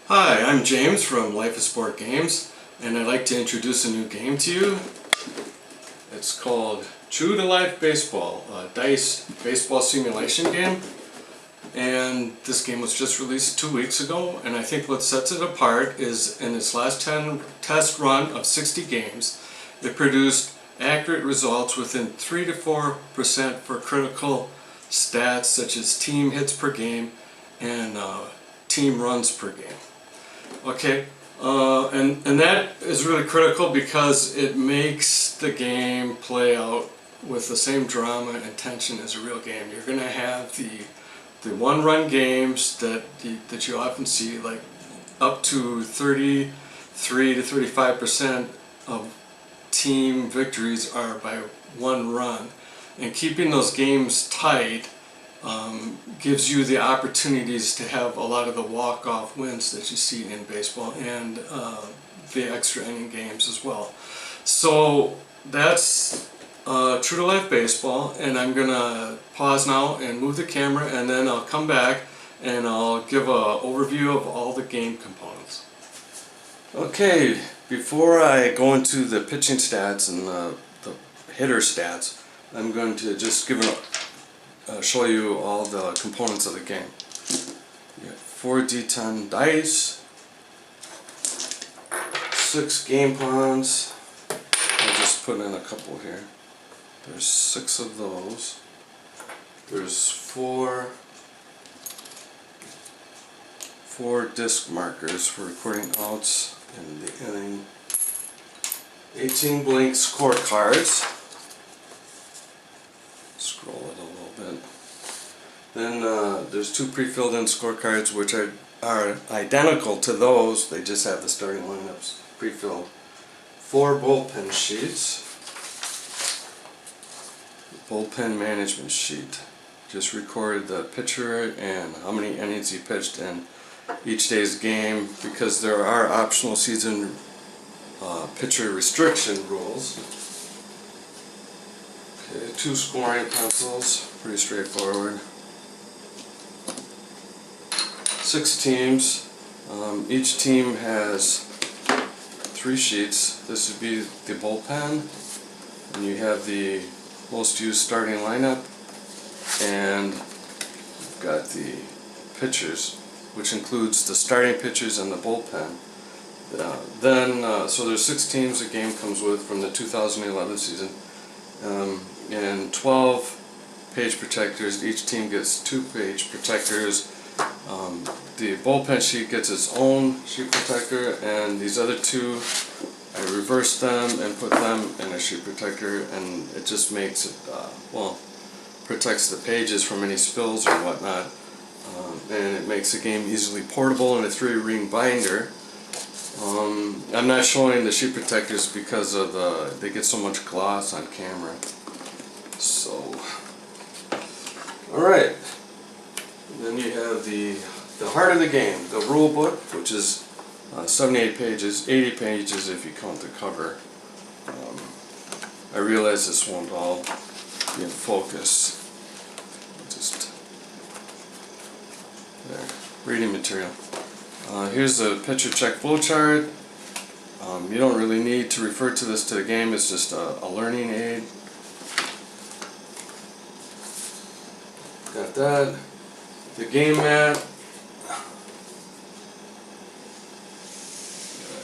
Hi, I'm James from Life of Sport Games, and I'd like to introduce a new game to you. It's called True to Life Baseball, a dice baseball simulation game. And this game was just released 2 weeks ago, and I think what sets it apart is in its last test run of 60 games, it produced accurate results within 3 to 4% for critical stats such as team hits per game and team runs per game. Okay, and that is really critical because it makes the game play out with the same drama and tension as a real game. You're going to have the one-run games that you often see, like up to 33 to 35% of team victories are by one run, and keeping those games tight gives you the opportunities to have a lot of the walk-off wins that you see in baseball and the extra inning games as well. So that's True to Life Baseball, and I'm gonna pause now and move the camera, and then I'll come back and I'll give an overview of all the game components. Okay, before I go into the pitching stats and the hitter stats, I'm going to just show you all the components of the game. You have 4d10 dice, 6 game pawns. I'll just put in a couple here. There's 6 of those. There's 4 disc markers for recording outs in the inning. 18 blank scorecards. Scroll it a little bit. Then there's 2 pre-filled in scorecards which are identical to those, they just have the starting lineups pre-filled. 4 bullpen sheets. Bullpen management sheet. Just recorded the pitcher and how many innings he pitched in each day's game, because there are optional season pitcher restriction rules. 2 scoring pencils, pretty straightforward. 6 teams. Each team has 3 sheets. This would be the bullpen, and you have the most used starting lineup, and you've got the pitchers, which includes the starting pitchers and the bullpen. So there's 6 teams the game comes with from the 2011 season. And 12 page protectors. Each team gets 2 page protectors. The bullpen sheet gets its own sheet protector, and these other 2, I reverse them and put them in a sheet protector, and it just makes it, protects the pages from any spills or whatnot, and it makes the game easily portable in a 3-ring binder. I'm not showing the sheet protectors because of they get so much gloss on camera. So, alright, then you have the heart of the game, the rule book, which is 78 pages, 80 pages if you count the cover. I realize this won't all be in focus. Just there, reading material. Here's the pitcher check flowchart. You don't really need to refer to this to the game, it's just a learning aid. Got that. The game mat.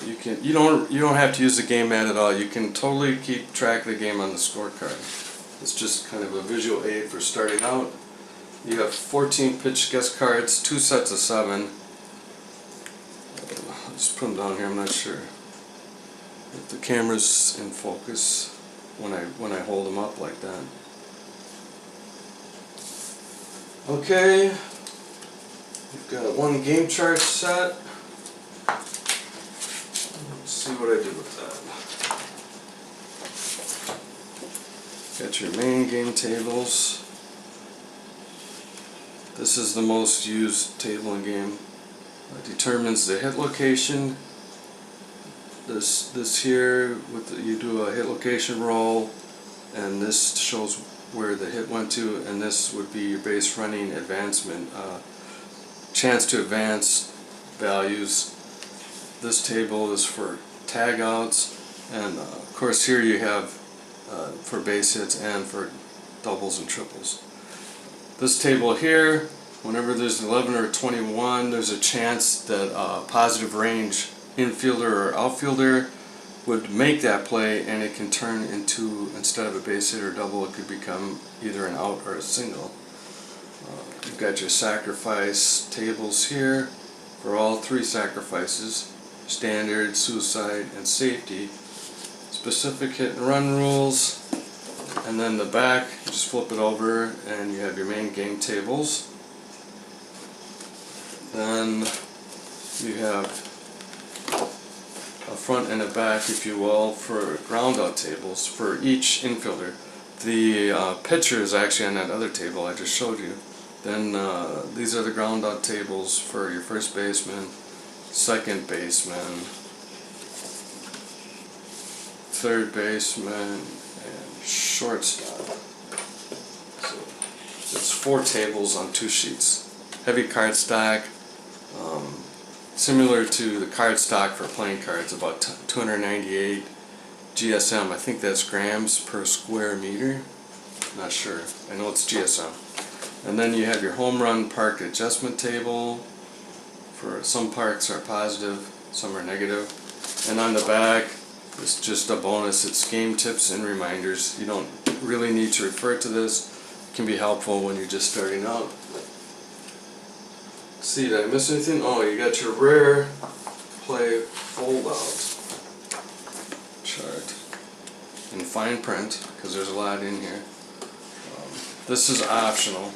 You don't have to use the game mat at all. You can totally keep track of the game on the scorecard. It's just kind of a visual aid for starting out. You have 14 pitch guess cards, 2 sets of 7. I'll just put them down here. I'm not sure if the camera's in focus when I hold them up like that. Okay, we've got 1 game chart set. Let's see what I did with that. Got your main game tables. This is the most used table in game. It determines the hit location. This here, you do a hit location roll, and this shows where the hit went to, and this would be your base running advancement. Chance to advance values. This table is for tag outs, and of course here you have for base hits and for doubles and triples. This table here, whenever there's 11 or 21, there's a chance that a positive range infielder or outfielder would make that play, and it can turn into, instead of a base hit or double, it could become either an out or a single. You've got your sacrifice tables here for all three sacrifices: standard, suicide, and safety. Specific hit and run rules. And then the back, just flip it over and you have your main game tables. Then you have a front and a back, if you will, for groundout tables for each infielder. The pitcher is actually on that other table I just showed you. Then these are the groundout tables for your first baseman, second baseman, third baseman, and shortstop. So it's 4 tables on 2 sheets. Heavy card stock, similar to the card stock for playing cards, about 298 GSM. I think that's grams per square meter. Not sure. I know it's GSM. And then you have your home run park adjustment table. For some parks are positive, some are negative. And on the back, it's just a bonus. It's game tips and reminders. You don't really need to refer to this. It can be helpful when you're just starting out. Let's see, did I miss anything? Oh, you got your rare play fold out chart in fine print, because there's a lot in here. This is optional.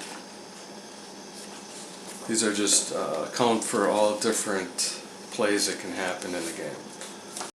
These are just count for all different plays that can happen in the game.